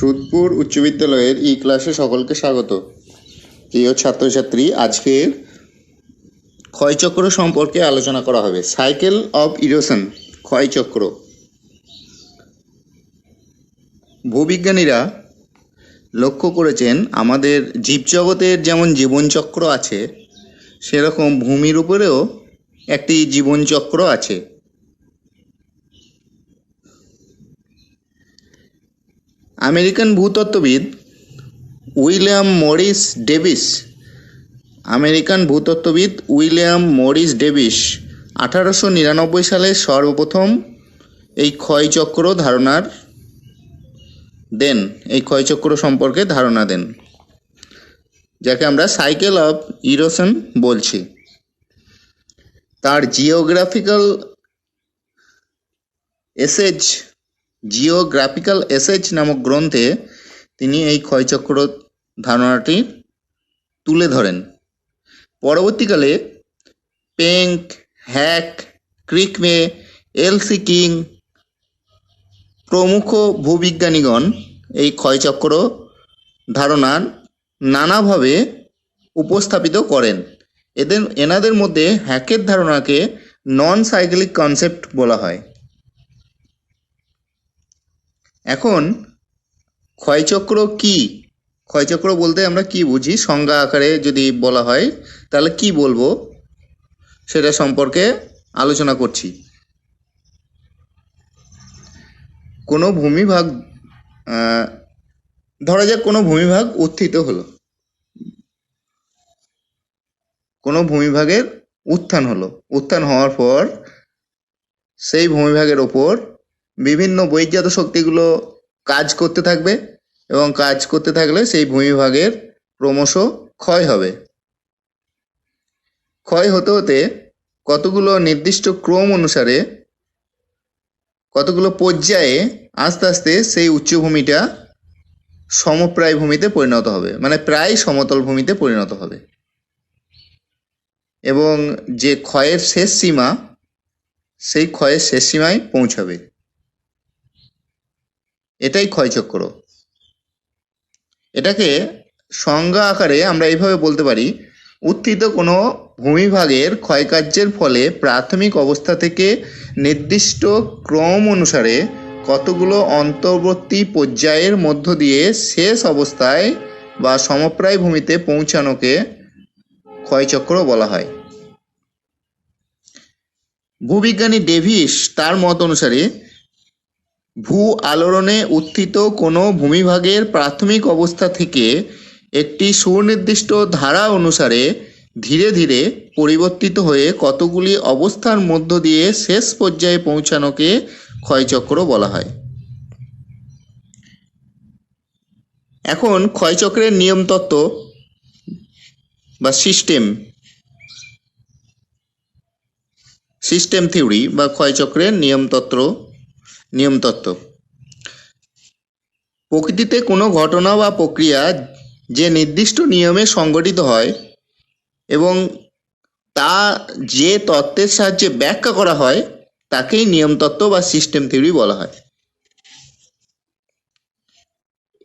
সুদপুর উচ্চ বিদ্যালয়ের ই ক্লাসে সকলকে স্বাগত। প্রিয় ছাত্রছাত্রী, আজকের ক্ষয়চক্র সম্পর্কে আলোচনা করা হবে। সাইকেল অফ ইরোশন, ক্ষয়চক্র। ভূবিজ্ঞানীরা লক্ষ্য করেছেন আমাদের জীবজগতের যেমন জীবনচক্র আছে, সেরকম ভূমির উপরেও একটি জীবনচক্র আছে। আমেরিকান ভূতত্ত্ববিদ উইলিয়াম মরিস ডেভিস 1899 সালে সর্বপ্রথম এই ক্ষয়চক্র সম্পর্কে ধারণা দেন, যাকে আমরা সাইকেল অফ ইরোশন বলছি। তার জিওগ্রাফিক্যাল এসেজ নামক গ্রন্থে তিনি এই ক্ষয়চক্র ধারণাটি তুলে ধরেন। পরবর্তীকালে পেঙ্ক, হ্যাক, ক্রিকমে, এল.সি. কিং প্রমুখ ভূবিজ্ঞানীগণ এই ক্ষয়চক্র ধারণা নানাভাবে উপস্থাপিত করেন। এনাদের মধ্যে হ্যাকের ধারণাকে নন সাইক্লিক কনসেপ্ট বলা হয়। এখন ক্ষয়চক্র কি? ক্ষয়চক্র বলতে আমরা কি বুঝি, সংজ্ঞা আকারে যদি বলা হয় তাহলে কি বলবো সেটা সম্পর্কে আলোচনা করছি। কোনো ভূমিভাগ, ধরা যাক কোনো ভূমিভাগ উত্থিত হলো, কোনো ভূমিভাগের উত্থান হওয়ার পর সেই ভূমিভাগের ওপর বিভিন্ন বহির্জাত শক্তিগুলো কাজ করতে থাকবে এবং কাজ করতে থাকলে সেই ভূমিভাগের ক্রমশ ক্ষয় হবে। ক্ষয় হতে হতে কতগুলো নির্দিষ্ট ক্রম অনুসারে, কতগুলো পর্যায়ে আস্তে আস্তে সেই উচ্চভূমিটা সমপ্রায় ভূমিতে পরিণত হবে, মানে প্রায় সমতল ভূমিতে পরিণত হবে, এবং যে ক্ষয়ের শেষ সীমা, সেই ক্ষয়ের শেষ সীমায় পৌঁছাবে। এটাই ক্ষয়চক্র। এটাকে সংজ্ঞা আকারে আমরা এইভাবে বলতে পারি: উত্থিত কোনো ভূমিভাগের ক্ষয়কার্যের ফলে প্রাথমিক অবস্থা থেকে নির্দিষ্ট ক্রম অনুসারে কতগুলো অন্তর্বর্তী পর্যায়ের মধ্য দিয়ে শেষ অবস্থায় বা সমপ্রায় ভূমিতে পৌঁছানোকে ক্ষয়চক্র বলা হয়। ভূবিজ্ঞানী ডেভিস তার মত অনুসারে ভূ আলোড়নে উত্থিত কোনো ভূমিভাগের প্রাথমিক অবস্থা থেকে একটি সুনির্দিষ্ট ধারা অনুসারে ধীরে ধীরে পরিবর্তিত হয়ে কতগুলি অবস্থার মধ্য দিয়ে শেষ পর্যায়ে পৌঁছানোকে ক্ষয়চক্র বলা হয়। এখন ক্ষয়চক্রের নিয়মতত্ত্ব বা সিস্টেম থিওরি বা ক্ষয়চক্রের নিয়মতত্ত্ব। প্রকৃতিতে কোনো ঘটনা বা প্রক্রিয়া যে নির্দিষ্ট নিয়মে সংঘটিত হয় এবং তা যে তত্ত্বের সাহায্যে ব্যাখ্যা করা হয় তাকেই নিয়মতত্ত্ব বা সিস্টেম থিওরি বলা হয়।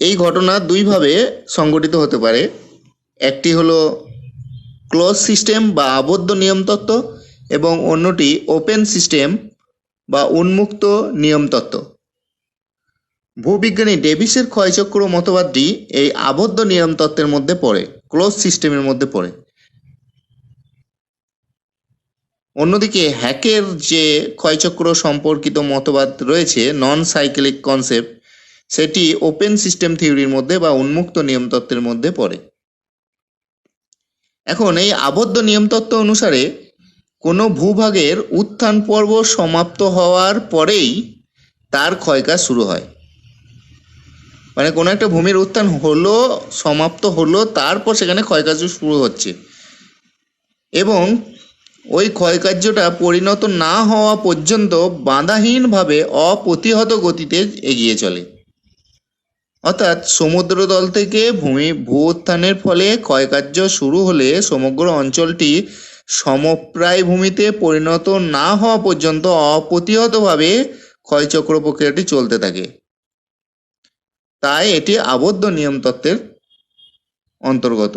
এই ঘটনা দুইভাবে সংঘটিত হতে পারে। একটি হলো ক্লোজ সিস্টেম বা আবদ্ধ নিয়মতত্ত্ব, এবং অন্যটি ওপেন সিস্টেম বা উন্মুক্ত নিয়মতত্ত্ব। ভূবিজ্ঞানী ডেভিসের ক্ষয়চক্র মতবাদটি এই আবদ্ধ নিয়মতত্ত্বের মধ্যে পড়ে, ক্লোজ সিস্টেমের মধ্যে পড়ে। অন্যদিকে হ্যাকের যে ক্ষয়চক্র সম্পর্কিত মতবাদ রয়েছে, নন সাইক্লিক কনসেপ্ট, সেটি ওপেন সিস্টেম থিওরির মধ্যে বা উন্মুক্ত নিয়মতত্ত্বের মধ্যে পড়ে। এখন এই আবদ্ধ নিয়মতত্ত্ব অনুসারে কোনো ভূভাগের উত্থান পর্ব সমাপ্ত হওয়ার পরেই তার ক্ষয়কাজ শুরু হয়। মানে কোনো একটা ভূমির উত্থান হলো, সমাপ্ত হলো, তারপর সেখানে ক্ষয়কার্য শুরু হচ্ছে, এবং ওই ক্ষয়কার্যটা পরিণত না হওয়া পর্যন্ত বাধাহীনভাবে অপ্রতিহত গতিতে এগিয়ে চলে। অর্থাৎ সমুদ্রতল থেকে ভূ উত্থানের ফলে ক্ষয়কার্য শুরু হলে সমগ্র অঞ্চলটি সমপ্রায় ভূমিতে পরিণত না হওয়া পর্যন্ত অপ্রতিহতভাবে ক্ষয়চক্র প্রক্রিয়াটি চলতে থাকে। তাই এটি আবদ্ধ নিয়ম তত্ত্বের অন্তর্গত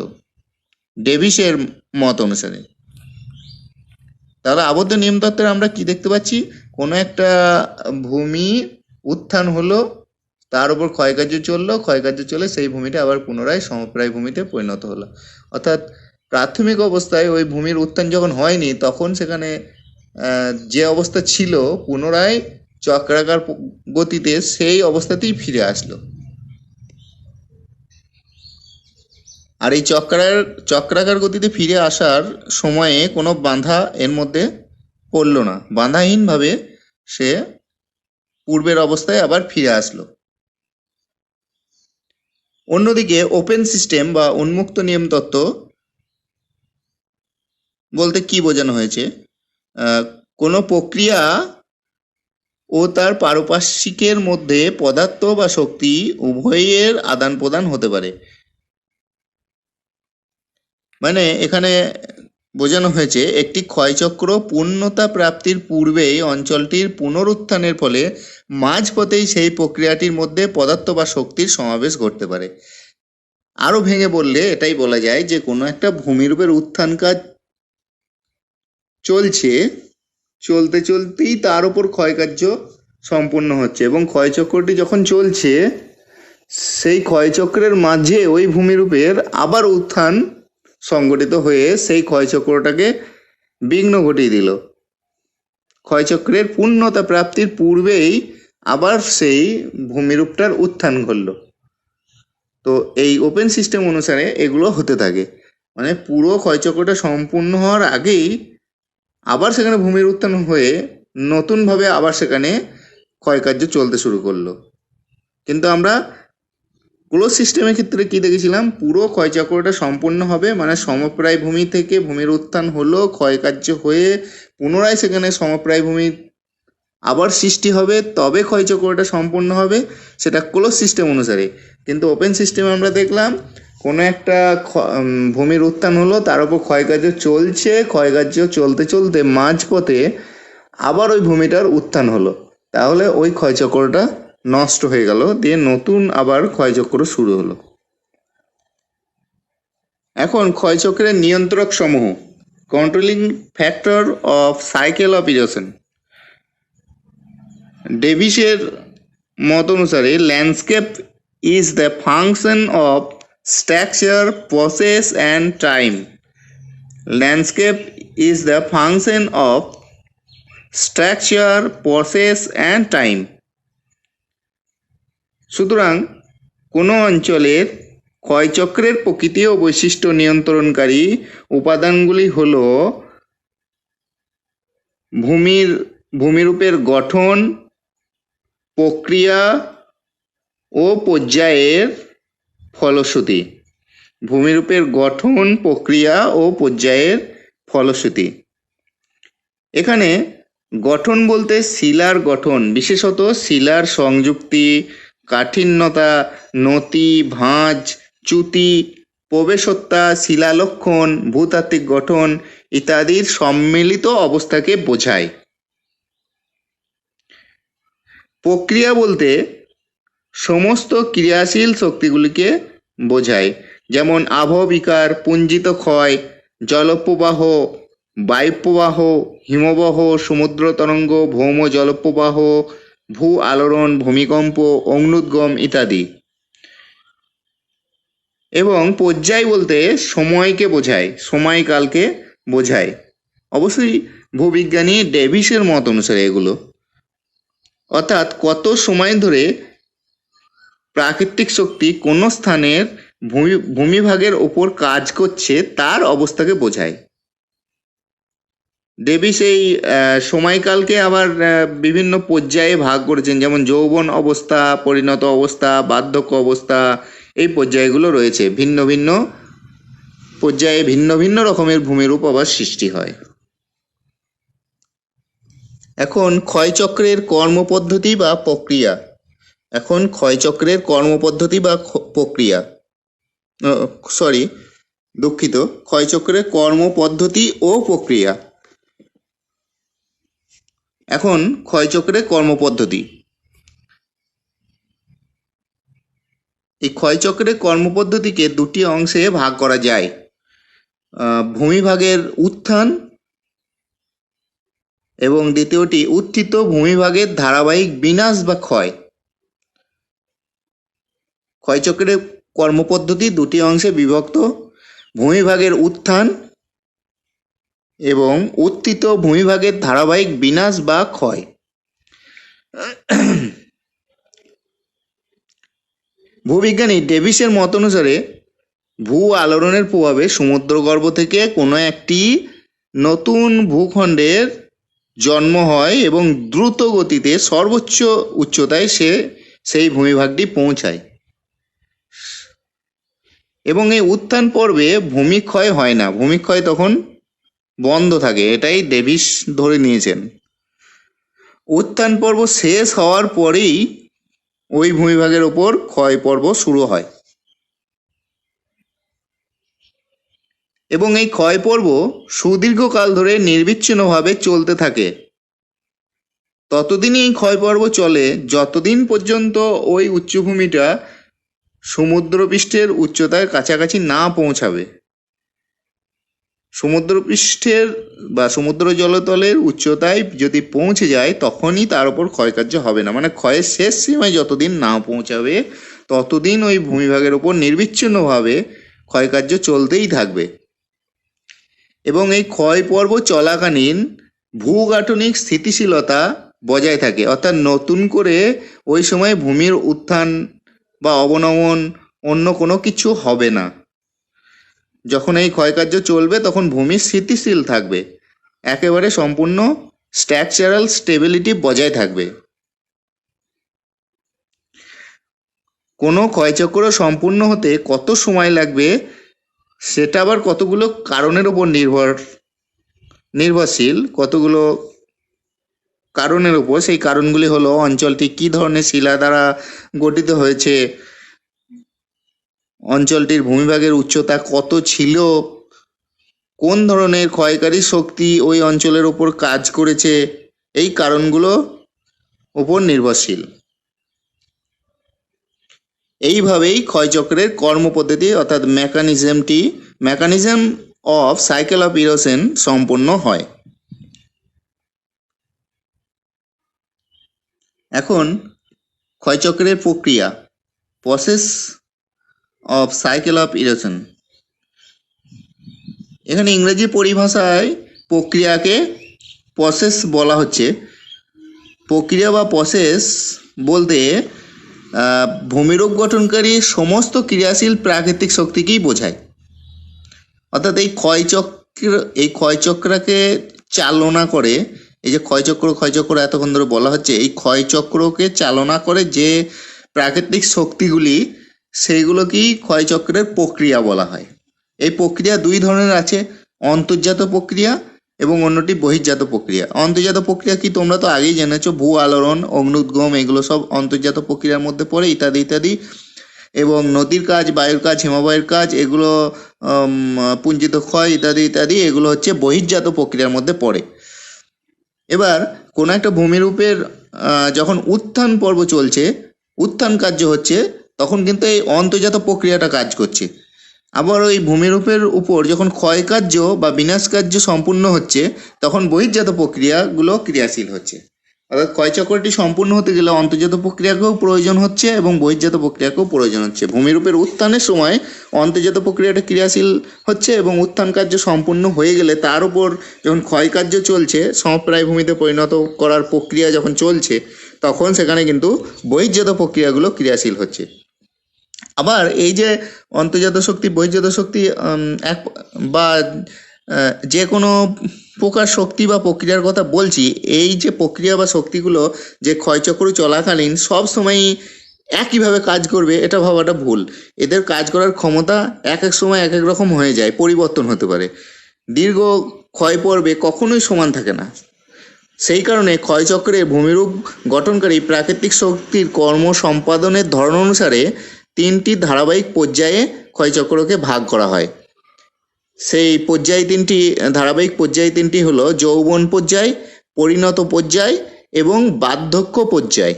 ডেভিসের মত অনুসারে। তাহলে আবদ্ধ নিয়ম তত্ত্বের আমরা কি দেখতে পাচ্ছি? কোনো একটা ভূমি উত্থান হলো, তার উপর ক্ষয়কার্য চললো, ক্ষয়কার্য চলে সেই ভূমিটা আবার পুনরায় সমপ্রায় ভূমিতে পরিণত হলো। অর্থাৎ প্রাথমিক অবস্থায় ওই ভূমির উত্থান যখন হয়নি তখন সেখানে যে অবস্থা ছিল পুনরায় চক্রাকার গতিতে সেই অবস্থাতেই ফিরে আসলো। আর এই চক্রাকার গতিতে ফিরে আসার সময়ে কোনো বাধা এর মধ্যে পড়লো না, বাধাহীনভাবে সে পূর্বের অবস্থায় আবার ফিরে আসলো। অন্যদিকে ওপেন সিস্টেম বা উন্মুক্ত নিয়ম তত্ত্ব বলতে কি বোঝানো হয়েছে? কোনো প্রক্রিয়া ও তার পারপার্শ্বিকের মধ্যে পদার্থ বা শক্তি উভয়ের আদান প্রদান হতে পারে। মানে এখানে বোঝানো হয়েছে একটি ক্ষয়চক্র পূর্ণতা প্রাপ্তির পূর্বেই অঞ্চলটির পুনরুত্থানের ফলে মাঝপথেই সেই প্রক্রিয়াটির মধ্যে পদার্থ বা শক্তির সমাবেশ ঘটতে পারে। আরো ভেঙে বললে এটাই বলা যায় যে কোনো একটা ভূমিরূপের উত্থান কাজ চলছে, চলতে চলতেই তার উপর ক্ষয়কার্য সম্পূর্ণ হচ্ছে, এবং ক্ষয়চক্রটি যখন চলছে সেই ক্ষয়চক্রের মাঝে ওই ভূমিরূপের আবার উত্থান সংগঠিত হয়ে সেই ক্ষয়চক্রটাকে বিঘ্ন ঘটিয়ে দিল। ক্ষয়চক্রের পূর্ণতা প্রাপ্তির পূর্বেই আবার সেই ভূমিরূপটার উত্থান ঘটল। তো এই ওপেন সিস্টেম অনুসারে এগুলো হতে থাকে, মানে পুরো ক্ষয়চক্রটা সম্পূর্ণ হওয়ার আগেই আবার সেখানে ভূমির উত্থান হয়ে নতুনভাবে আবার সেখানে ক্ষয়কার্য চলতে শুরু করলো। কিন্তু আমরা ক্লোজ সিস্টেমের ক্ষেত্রে কি দেখেছিলাম? পুরো ক্ষয়চক্রটা সম্পূর্ণ হবে, মানে সমপ্রায় ভূমি থেকে ভূমির উত্থান হলো, ক্ষয়কার্য হয়ে পুনরায় সেখানে সমপ্রায় ভূমি আবার সৃষ্টি হবে, তবে ক্ষয়চক্রটা সম্পূর্ণ হবে, সেটা ক্লোজ সিস্টেম অনুসারে। কিন্তু ওপেন সিস্টেমে আমরা দেখলাম কোনো একটা ভূমির উত্থান হলো, তার উপর ক্ষয়কার্য চলছে, ক্ষয়কার্য চলতে চলতে মাঝপথে আবার ওই ভূমিটার উত্থান হলো, তাহলে ওই ক্ষয়চক্রটা নষ্ট হয়ে গেল, দিয়ে নতুন আবার ক্ষয়চক্র শুরু হলো। এখন ক্ষয়চক্রের নিয়ন্ত্রক সমূহ, controlling factor of cycle of erosion. ডেভিসের মত অনুসারে landscape is the function of structure, process and time. Landscape is the function of structure, process and time. সুতরাং কোনো অঞ্চলের ক্ষয়চক্রের প্রকৃতি ও বৈশিষ্ট্য নিয়ন্ত্রণকারী উপাদানগুলি হল ভূমিরূপের গঠন, প্রক্রিয়া ও পর্যায়ের ফলশ্রুতি। ভূমিরূপের গঠন, প্রক্রিয়া ও পর্যায়ের ফলশ্রুতি। এখানে গঠন বলতে শিলার গঠন, বিশেষত শিলার সংযুক্তি, কাঠিন্যতা, নতি, ভাঁজ, চ্যুতি, প্রবেশত্যা, শিলালক্ষণ, ভূতাত্ত্বিক গঠন ইত্যাদির সম্মিলিত অবস্থাকে বোঝায়। প্রক্রিয়া বলতে সমস্ত ক্রিয়াশীল শক্তিগুলিকে বোঝায়, যেমন আবহবিকার, পুঞ্জিত ক্ষয়, জলপ্রবাহ, বায়ুপ্রবাহ, হিমবাহ, সমুদ্র তরঙ্গ, ভৌম জলপ্রবাহ, ভূ আলোড়ন, ভূমিকম্প, অগ্নুদ্গম ইত্যাদি। এবং পর্যায় বলতে সময়কে বোঝায়, সময়কালকে বোঝায়। অবশ্যই ভূবিজ্ঞানী ডেভিসের মত অনুসারে এগুলো, অর্থাৎ কত সময় ধরে প্রাকৃতিক শক্তি কোনো স্থানের ভূমিভাগের ওপর কাজ করছে তার অবস্থাকে বোঝায়। ডেভিস এই সময়কালকে আবার বিভিন্ন পর্যায়ে ভাগ করেছেন, যেমন যৌবন অবস্থা, পরিণত অবস্থা, বার্ধক্য অবস্থা, এই পর্যায়গুলো রয়েছে। ভিন্ন ভিন্ন পর্যায়ে ভিন্ন ভিন্ন রকমের ভূমিরূপ আবার সৃষ্টি হয়। এখন ক্ষয়চক্রের কর্মপদ্ধতি বা প্রক্রিয়া। ক্ষয়চক্রের কর্মপদ্ধতি ও প্রক্রিয়া। এখন ক্ষয়চক্রের কর্মপদ্ধতি। এই ক্ষয়চক্রের কর্মপদ্ধতিকে দুটি অংশে ভাগ করা যায়। ভূমিভাগের উত্থান এবং দ্বিতীয়টি উত্থিত ভূমিভাগের ধারাবাহিক বিনাশ বা ক্ষয়। ক্ষয়চক্রের কর্মপদ্ধতি দুটি অংশে বিভক্ত: ভূমিভাগের উত্থান এবং উত্থিত ভূমিভাগের ধারাবাহিক বিনাশ বা ক্ষয়। ভূবিজ্ঞানী ডেভিসের মত অনুসারে ভূ আলোড়নের প্রভাবে সমুদ্রগর্ভ থেকে কোনো একটি নতুন ভূখণ্ডের জন্ম হয় এবং দ্রুত গতিতে সর্বোচ্চ উচ্চতায় সেই ভূমিভাগটি পৌঁছায় এবং এই উত্থান পর্বে ভূমিক্ষয় হয় না, ভূমিক্ষয় তখন বন্ধ থাকে, এটাই ডেভিস ধরে নিয়েছেন। উত্থান পর্ব শেষ হওয়ার পরেই ওই ভূমিভাগের ওপর ক্ষয় পর্ব শুরু হয় এবং এই ক্ষয় পর্ব সুদীর্ঘকাল ধরে নির্বিচ্ছিন্নভাবে চলতে থাকে। ততদিনই এই ক্ষয় পর্ব চলে যতদিন পর্যন্ত ওই উচ্চভূমিটা সমুদ্রপৃষ্ঠের উচ্চতার কাছাকাছি না পৌঁছাবে। সমুদ্রপৃষ্ঠের বা সমুদ্র জলতলের উচ্চতায় যদি পৌঁছে যায় তখনই তার উপর ক্ষয়কার্য হবে না, মানে ক্ষয়ের শেষ সীমায় যতদিন না পৌঁছাবে ততদিন ওই ভূমিভাগের উপর নির্বিচ্ছিন্নভাবে ক্ষয়কার্য চলতেই থাকবে এবং এই ক্ষয় পর্ব চলাকালীন ভূগাঠনিক স্থিতিশীলতা বজায় থাকে, অর্থাৎ নতুন করে ওই সময় ভূমির উত্থান বা অবনমন অন্য কোনো কিছু হবে না। যখন এই ক্ষয়কার্য চলবে তখন ভূমি স্থিতিশীল থাকবে, একেবারে সম্পূর্ণ স্ট্রাকচারাল স্টেবিলিটি বজায় থাকবে। কোনো ক্ষয়চক্র সম্পূর্ণ হতে কত সময় লাগবে সেটা আবার কতগুলো কারণের উপর নির্ভরশীল, কতগুলো কারণের উপর। সেই কারণগুলি হলো অঞ্চলটি কি ধরনের শিলা দ্বারা গঠিত হয়েছে, অঞ্চলটির ভূমিভাগের উচ্চতা কত ছিল, কোন ধরনের ক্ষয়কারী শক্তি ওই অঞ্চলের উপর কাজ করেছে, এই কারণগুলো উপর নির্ভরশীল। এইভাবেই ক্ষয়চক্রের কর্মপদ্ধতি অর্থাৎ mechanism of cycle of erosion সম্পন্ন হয়। এখন ক্ষয়চক্রের প্রক্রিয়া, process of cycle of erosion. এখানে ইংরেজি পরিভাষায় প্রক্রিয়াকে প্রসেস বলা হচ্ছে। প্রক্রিয়া বা প্রসেস বলতে ভূমিরূপ গঠনকারী সমস্ত ক্রিয়াশীল প্রাকৃতিক শক্তিকেই বোঝায়। অর্থাৎ এই ক্ষয়চক্রকে চালনা করে, এই যে ক্ষয়চক্র এতক্ষণ ধরে বলা হচ্ছে, এই ক্ষয়চক্রকে চালনা করে যে প্রাকৃতিক শক্তিগুলি, সেইগুলোকেই ক্ষয়চক্রের প্রক্রিয়া বলা হয়। এই প্রক্রিয়া দুই ধরনের আছে, অন্তর্জাত প্রক্রিয়া এবং অন্যটি বহির্জাত প্রক্রিয়া। অন্তর্জাত প্রক্রিয়া কি তোমরা তো আগেই জেনেছো, ভূ আলোড়ন, অগ্নুদ্গম, এগুলো সব অন্তর্জাত প্রক্রিয়ার মধ্যে পড়ে, ইত্যাদি ইত্যাদি। এবং নদীর কাজ, বায়ুর কাজ, হিমবাহের কাজ, এগুলো পুঞ্জিত ক্ষয় ইত্যাদি ইত্যাদি, এগুলো হচ্ছে বহির্জাত প্রক্রিয়ার মধ্যে পড়ে। এবার কোনো একটা ভূমিরূপের যখন উত্থান পর্ব চলছে, উত্থান কার্য হচ্ছে, তখন কিন্তু এই অন্তর্জাত প্রক্রিয়াটা কাজ করছে। আবার ওই ভূমিরূপের উপর যখন ক্ষয় কার্য বা বিনাশ কার্য সম্পূর্ণ হচ্ছে তখন বহির্জাত প্রক্রিয়াগুলো ক্রিয়াশীল হচ্ছে। অর্থাৎ ক্ষয়চক্রটি সম্পূর্ণ হতে গেলে অন্তর্জাত প্রক্রিয়াকেও প্রয়োজন হচ্ছে এবং বহির্জাত প্রক্রিয়াকেও প্রয়োজন হচ্ছে। ভূমিরূপের উত্থানের সময় অন্তর্জাত প্রক্রিয়াটা ক্রিয়াশীল হচ্ছে এবং উত্থান কার্য সম্পূর্ণ হয়ে গেলে তার উপর যখন ক্ষয় কার্য চলছে, সমপ্রায় ভূমিতে পরিণত করার প্রক্রিয়া যখন চলছে, তখন সেখানে কিন্তু বহির্জাত প্রক্রিয়াগুলো ক্রিয়াশীল হচ্ছে। আবার এই যে অন্তর্জাত শক্তি, বহির্জাত শক্তি এক বা যে কোনো প্রকার শক্তি বা প্রক্রিয়ার কথা বলছি, এই যে প্রক্রিয়া বা শক্তিগুলো যে ক্ষয়চক্র চলাকালীন সব সময়ই একইভাবে কাজ করবে এটা ভাবাটা ভুল। এদের কাজ করার ক্ষমতা এক এক সময় এক এক রকম হয়ে যায়, পরিবর্তন হতে পারে। দীর্ঘ ক্ষয় পর্বে কখনোই সমান থাকে না। সেই কারণে ক্ষয়চক্রে ভূমিরূপ গঠনকারী প্রাকৃতিক শক্তির কর্ম সম্পাদনের ধরন অনুসারে তিনটি ধারাবাহিক পর্যায়ে ক্ষয়চক্রকে ভাগ করা হয়। সেই ধারাবাহিক পর্যায় তিনটি হলো যৌবন পর্যায়, পরিণত পর্যায় এবং বার্ধক্য পর্যায়।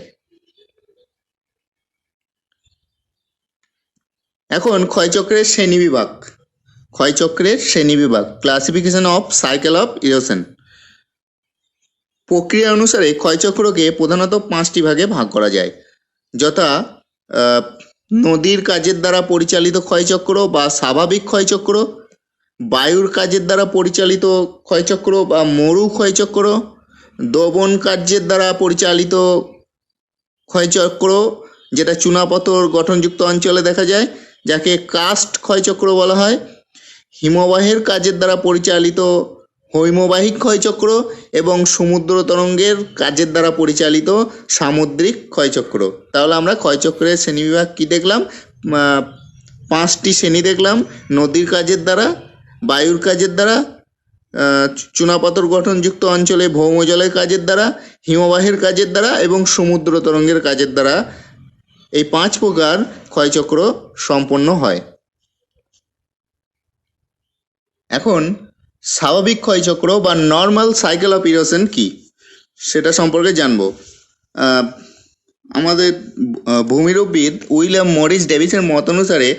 এখন ক্ষয়চক্রের শ্রেণীবিভাগ। ক্ষয়চক্রের শ্রেণীবিভাগ, classification of cycle of erosion. প্রক্রিয়া অনুসারে ক্ষয়চক্রকে প্রধানত 5টি ভাগে ভাগ করা যায়, যথা নদীর কাজের দ্বারা পরিচালিত ক্ষয়চক্র বা স্বাভাবিক ক্ষয়চক্র, বায়ুর কাজের দ্বারা পরিচালিত ক্ষয়চক্র বা মরু ক্ষয়চক্র, দবন কার্যের দ্বারা পরিচালিত ক্ষয়চক্র যেটা চুনাপাথর গঠনযুক্ত অঞ্চলে দেখা যায়, যাকে কাস্ট ক্ষয়চক্র বলা হয়, হিমবাহের কাজের দ্বারা পরিচালিত হৈমবাহিক ক্ষয়চক্র এবং সমুদ্র তরঙ্গের কাজের দ্বারা পরিচালিত সামুদ্রিক ক্ষয়চক্র। তাহলে আমরা ক্ষয়চক্রের শ্রেণীবিভাগ কি দেখলাম? 5টি শ্রেণী দেখলাম: নদীর কাজের দ্বারা, বায়ুর কাজের দ্বারা, চুনাপাথর গঠনযুক্ত অঞ্চলে ভৌমজলের কাজের দ্বারা, হিমবাহের কাজের দ্বারা এবং সমুদ্র তরঙ্গের কাজের দ্বারা। এই 5 প্রকার ক্ষয়চক্র সম্পন্ন হয়। এখন স্বাভাবিক ক্ষয়চক্র বা নর্মাল সাইকেল অফ ইরোশন কি, সেটা সম্পর্কে জানবো। আমাদের ভূমিরূপবিদ উইলিয়াম মরিস ডেভিসের মত অনুসারে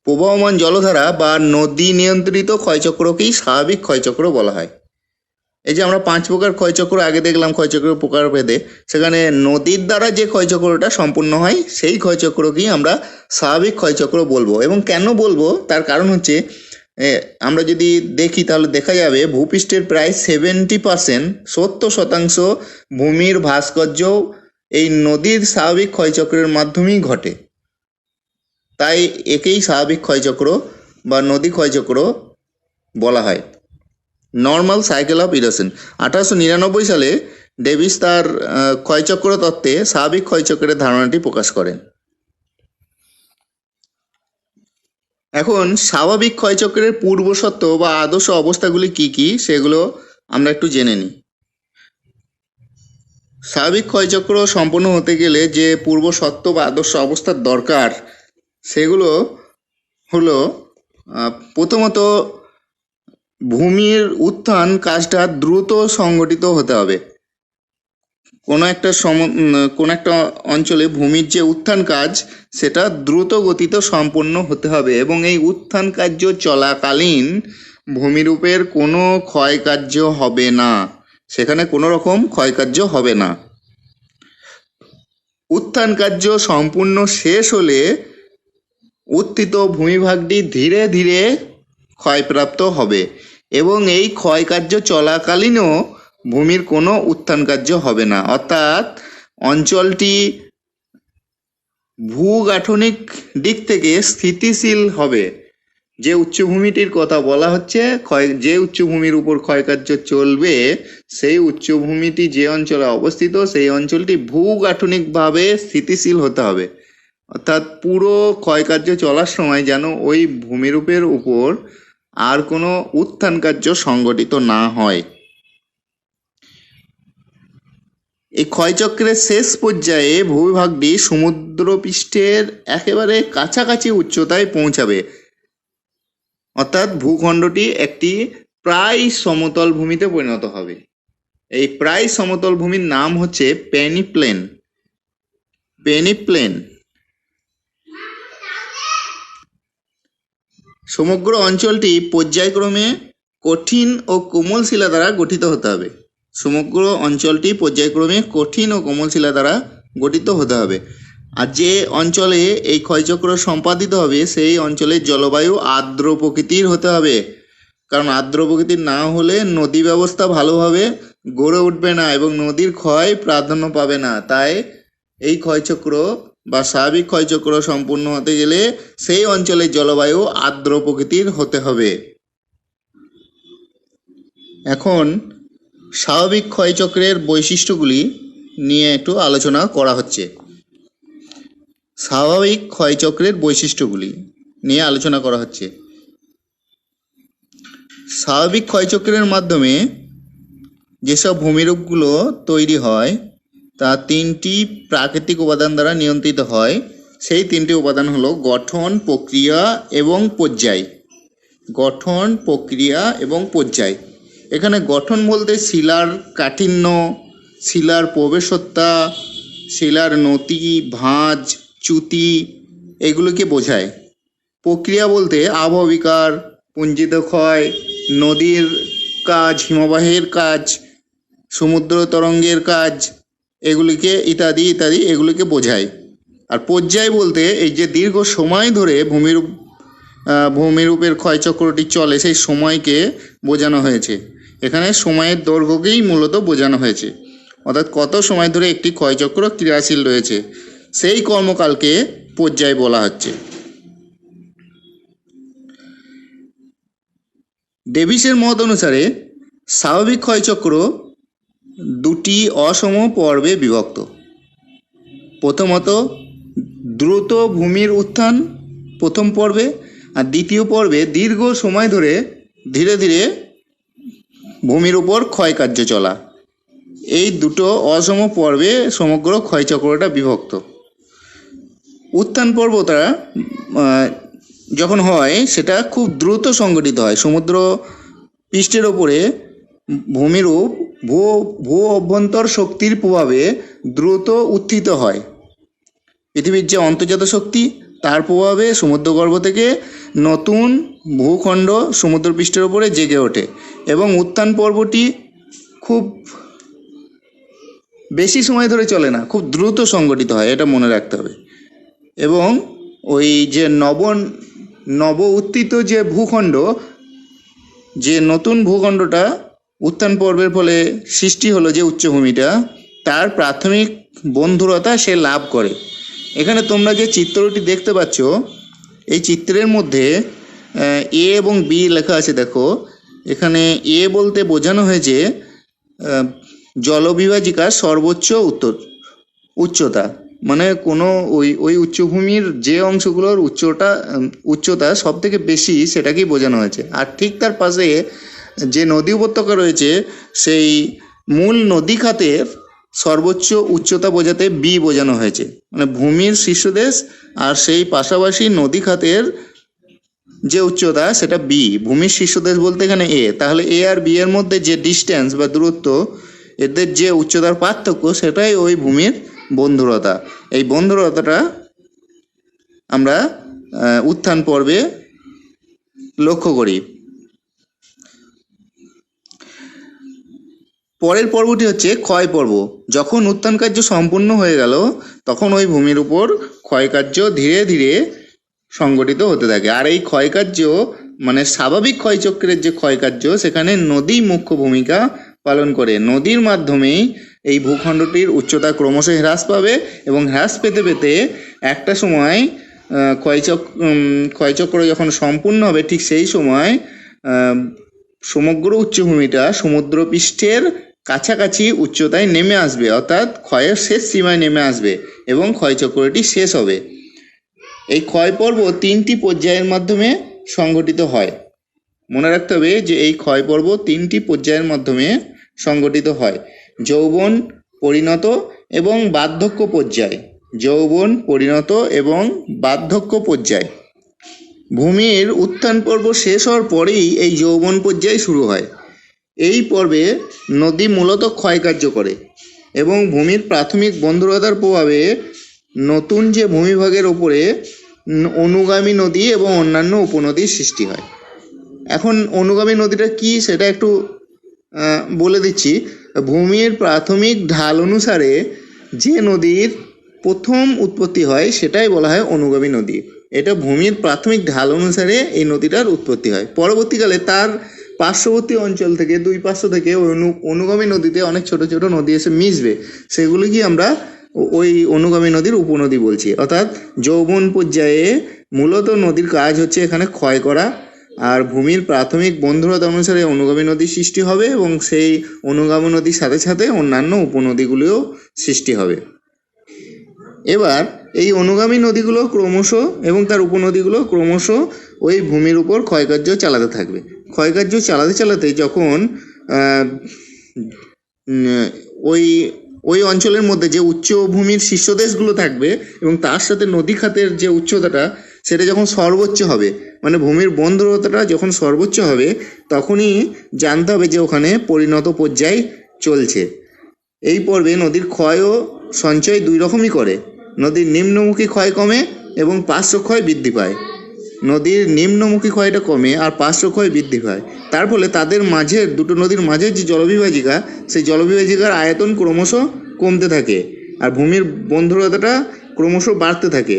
প্রবাহমান জলধারা বা নদী নিয়ন্ত্রিত ক্ষয়চক্রকেই স্বাভাবিক ক্ষয়চক্র বলা হয়। এই যে আমরা 5 প্রকার ক্ষয়চক্র আগে দেখলাম ক্ষয়চক্রের প্রকারভেদে, সেখানে নদীর দ্বারা যে ক্ষয়চক্রটা সম্পূর্ণ হয় সেই ক্ষয়চক্রকেই আমরা স্বাভাবিক ক্ষয়চক্র বলবো। এবং কেন বলবো তার কারণ হচ্ছে, আমরা যদি দেখি তাহলে দেখা যাবে ভূপৃষ্ঠের প্রায় 70% ভূমির ভাস্কর্য এই নদীর স্বাভাবিক ক্ষয়চক্রের মাধ্যমেই ঘটে। তাই একেই স্বাভাবিক ক্ষয়চক্র বা নদী ক্ষয়চক্র বলা হয়। Normal cycle of erosion. 1899 সালে ডেভিস তার ক্ষয়চক্র তত্ত্বে স্বাভাবিক ক্ষয়চক্রের ধারণাটি প্রকাশ করেন। এখন স্বাভাবিক ক্ষয়চক্রের পূর্বশর্ত বা আদর্শ অবস্থাগুলি কি কি সেগুলো আমরা একটু জেনে নিই। স্বাভাবিক ক্ষয়চক্র সম্পন্ন হতে গেলে যে পূর্বশর্ত বা আদর্শ অবস্থার দরকার সেগুলো হলো, প্রথমত ভূমির উত্থান কাজটা দ্রুত সংগঠিত হতে হবে। কোনো একটা অঞ্চলে ভূমির যে উত্থান কাজ সেটা দ্রুত গতিতে সম্পন্ন হতে হবে এবং এই উত্থান কার্য চলাকালীন ভূমিরূপের কোনো ক্ষয়কার্য হবে না, সেখানে কোনো রকম ক্ষয়কার্য হবে না। উত্থান কার্য সম্পূর্ণ শেষ হলে উত্থিত ভূমিভাগটি ধীরে ধীরে ক্ষয়প্রাপ্ত হবে এবং এই ক্ষয়কার্য চলাকালীনও ভূমির কোনো উত্থান কার্য হবে না, অর্থাৎ অঞ্চলটি ভূগাঠনিক দিক থেকে স্থিতিশীল হবে। যে উচ্চভূমিটির কথা বলা হচ্ছে, যে উচ্চভূমির উপর ক্ষয়কার্য চলবে সেই উচ্চভূমিটি যে অঞ্চলে অবস্থিত সেই অঞ্চলটি ভূগাঠনিকভাবে স্থিতিশীল হতে হবে, অর্থাৎ পুরো ক্ষয়কার্য চলার সময় যেন ওই ভূমিরূপের উপর আর কোনো উত্থান কার্য সংগঠিত না হয়। এই ক্ষয়চক্রের শেষ পর্যায়ে ভূভাগটি সমুদ্রপৃষ্ঠের একেবারে কাছাকাছি উচ্চতায় পৌঁছাবে, অর্থাৎ ভূখণ্ডটি একটি প্রায় সমতল ভূমিতে পরিণত হবে। এই প্রায় সমতল ভূমির নাম হচ্ছে পেনিপ্লেন। পেনিপ্লেন। সমগ্র অঞ্চলটি পর্যায়ক্রমে কঠিন ও কোমল শিলা দ্বারা গঠিত হতে হবে। সমগ্র অঞ্চলটি পর্যায়ক্রমে কঠিন ও কোমল শিলা দ্বারা গঠিত হতে হবে। আর যে অঞ্চলে এই ক্ষয়চক্র সম্পাদিত হবে সেই অঞ্চলের জলবায়ু আর্দ্র প্রকৃতির হতে হবে, কারণ আর্দ্র প্রকৃতির না হলে নদী ব্যবস্থা ভালোভাবে গড়ে উঠবে না এবং নদীর ক্ষয় প্রাধান্য পাবে না। তাই এই ক্ষয়চক্র বা স্বাভাবিক ক্ষয়চক্র সম্পূর্ণ হতে গেলে সেই অঞ্চলের জলবায়ু আর্দ্র প্রকৃতির হতে হবে। এখন স্বাভাবিক ক্ষয়চক্রের বৈশিষ্ট্যগুলি নিয়ে একটু আলোচনা করা হচ্ছে। স্বাভাবিক ক্ষয়চক্রের বৈশিষ্ট্যগুলি নিয়ে আলোচনা করা হচ্ছে। স্বাভাবিক ক্ষয়চক্রের মাধ্যমে যেসব ভূমিরূপগুলো তৈরি হয় তা 3টি প্রাকৃতিক উপাদান দ্বারা নিয়ন্ত্রিত হয়। সেই 3টি উপাদান হলো গঠন, প্রক্রিয়া এবং পর্যায়। গঠন, প্রক্রিয়া এবং পর্যায়। এখানে গঠন বলতে শিলার কাঠিন্য, শিলার প্রবেশতা, শিলার নতি, ভাঁজ, চ্যুতি এইগুলোকে বোঝায়। প্রক্রিয়া বলতে আবহাওয়া বিকার, পুঞ্জিত ক্ষয়, নদীর কাজ, হিমবাহের কাজ, সমুদ্র তরঙ্গের কাজ, এগুলিকে ইত্যাদি ইত্যাদি এগুলিকে বোঝায়। আর পর্যায় বলতে এই যে দীর্ঘ সময় ধরে ভূমিরূপের ক্ষয়চক্রটি চলে সেই সময়কে বোঝানো হয়েছে। এখানে সময়ের দৈর্ঘ্যকেই মূলত বোঝানো হয়েছে, অর্থাৎ কত সময় ধরে একটি ক্ষয়চক্র ক্রিয়াশীল রয়েছে সেই কর্মকালকে পর্যায় বলা হচ্ছে। ডেভিসের মত অনুসারে স্বাভাবিক ক্ষয়চক্র দুটি অসম পর্বে বিভক্ত। প্রথমত দ্রুত ভূমির উত্থান প্রথম পর্বে, আর দ্বিতীয় পর্বে দীর্ঘ সময় ধরে ধীরে ধীরে ভূমির উপর ক্ষয়কার্য চলা। এই দুটো অসম পর্বে সমগ্র ক্ষয়চক্রটা বিভক্ত। উত্থান পর্বটা যখন হয় সেটা খুব দ্রুত সংঘটিত হয়। সমুদ্র পৃষ্ঠের ওপরে ভূমিরূপ ভূ অভ্যন্তর শক্তির প্রভাবে দ্রুত উত্থিত হয়। পৃথিবীর যে অন্তর্জাত শক্তি তার প্রভাবে সমুদ্রগর্ভ থেকে নতুন ভূখণ্ড সমুদ্রপৃষ্ঠের ওপরে জেগে ওঠে এবং উত্থান পর্বটি খুব বেশি সময় ধরে চলে না, খুব দ্রুত সংঘটিত হয়, এটা মনে রাখতে হবে। এবং ওই যে নব উত্থিত যে ভূখণ্ড, যে নতুন ভূখণ্ডটা উত্থান পর্বের ফলে সৃষ্টি হলো, যে উচ্চভূমিটা, তার প্রাথমিক বন্ধুরতা সে লাভ করে। এখানে তোমরা যে চিত্রটি দেখতে পাচ্ছ, এই চিত্রের মধ্যে এ এবং বি লেখা আছে। দেখো এখানে এ বলতে বোঝানো হয়েছে জলবিভাজিকার সর্বোচ্চ উচ্চতা, মানে কোনো ওই উচ্চভূমির যে অংশগুলোর উচ্চতা সব থেকে বেশি সেটাকেই বোঝানো হয়েছে। আর ঠিক তার পাশে যে নদী উপত্যকা রয়েছে সেই মূল নদী খাতের সর্বোচ্চ উচ্চতা বোঝাতে বি বোঝানো হয়েছে, মানে ভূমির শীর্ষদেশ আর সেই পাশাপাশি নদী খাতের যে উচ্চতা সেটা বি। ভূমির শীর্ষদেশ বলতে এখানে এ, তাহলে এ আর বি এর মধ্যে যে ডিস্টেন্স বা দূরত্ব, এদের যে উচ্চতার পার্থক্য, সেটাই ওই ভূমির বন্ধুরতা। এই বন্ধুরতাটা আমরা উত্থান পর্বে লক্ষ্য করি। পরের পর্বটি হচ্ছে ক্ষয় পর্ব। যখন উত্থান কার্য সম্পূর্ণ হয়ে গেল তখন ওই ভূমির উপর ক্ষয়কার্য ধীরে ধীরে সংগঠিত হতে থাকে। আর এই ক্ষয়কার্য মানে স্বাভাবিক ক্ষয়চক্রের যে ক্ষয়কার্য, সেখানে নদী মুখ্য ভূমিকা পালন করে। নদীর মাধ্যমেই এই ভূখণ্ডটির উচ্চতা ক্রমশ হ্রাস পাবে এবং হ্রাস পেতে পেতে একটা সময় ক্ষয়চক্র যখন সম্পূর্ণ হবে ঠিক সেই সময় সমগ্র উচ্চভূমিটা সমুদ্রপৃষ্ঠের কাছাকাছি উচ্চতায় নেমে আসবে, অর্থাৎ ক্ষয়ের শেষ সীমায় নেমে আসবে এবং ক্ষয়চক্রটি শেষ হবে। এই ক্ষয় পর্ব 3টি পর্যায়ের মাধ্যমে সংঘটিত হয়। মনে রাখতে হবে যে এই ক্ষয় পর্ব 3টি পর্যায়ের মাধ্যমে সংঘটিত হয়: যৌবন, পরিণত এবং বার্ধক্য পর্যায়। যৌবন, পরিণত এবং বার্ধক্য পর্যায়। ভূমির উত্থান পর্ব শেষ হওয়ার পরেই এই যৌবন পর্যায় শুরু হয়। এই পর্বে নদী মূলত ক্ষয়কার্য করে এবং ভূমির প্রাথমিক বন্ধুরতার প্রভাবে নতুন যে ভূমিভাগের ওপরে অনুগামী নদী এবং অন্যান্য উপনদীর সৃষ্টি হয়। এখন অনুগামী নদীটা কি সেটা একটু বলে দিচ্ছি। ভূমির প্রাথমিক ঢাল অনুসারে যে নদীর প্রথম উৎপত্তি হয় সেটাই বলা হয় অনুগামী নদী। এটা ভূমির প্রাথমিক ঢাল অনুসারে এই নদীটার উৎপত্তি হয়। পরবর্তীকালে তার পার্শ্ববর্তী অঞ্চল থেকে, দুই পার্শ্ব থেকে অনুগামী নদীতে অনেক ছোট ছোট নদী এসে মিশবে, সেগুলিকে আমরা ওই অনুগামী নদীর উপনদী বলছি। অর্থাৎ যৌবন পর্যায়ে মূলত নদীর কাজ হচ্ছে এখানে ক্ষয় করা, আর ভূমির প্রাথমিক বন্ধুরতা অনুসারে অনুগামী নদীর সৃষ্টি হবে এবং সেই অনুগামী নদীর সাথে সাথে অন্যান্য উপনদীগুলিও সৃষ্টি হবে। এবার এই অনুগামী নদীগুলো ক্রমশ এবং তার উপনদীগুলো ক্রমশ ওই ভূমির উপর ক্ষয়কার্য চালাতে থাকবে। ক্ষয়কার্য চালাতে চালাতে যখন ওই অঞ্চলের মধ্যে যে উচ্চ ভূমির শীর্ষদেশগুলো থাকবে এবং তার সাথে নদী খাতের যে উচ্চতাটা সেটা যখন সর্বোচ্চ হবে, মানে ভূমির বন্ধুরতাটা যখন সর্বোচ্চ হবে, তখনই জানতে হবে যে ওখানে পরিণত পর্যায় চলছে। এই পর্বে নদীর ক্ষয় ও সঞ্চয় দুই রকমই করে। নদীর নিম্নমুখী ক্ষয় কমে এবং পার্শ্বক্ষয় বৃদ্ধি পায়। নদীর নিম্নমুখী ক্ষয়টা কমে আর পার্শ্বক্ষয় বৃদ্ধি পায়। তার ফলে তাদের মাঝের দুটো নদীর মাঝের যে জলবিভাজিকা, সেই জলবিভাজিকার আয়তন ক্রমশ কমতে থাকে আর ভূমির বন্ধুরতাটা ক্রমশ বাড়তে থাকে।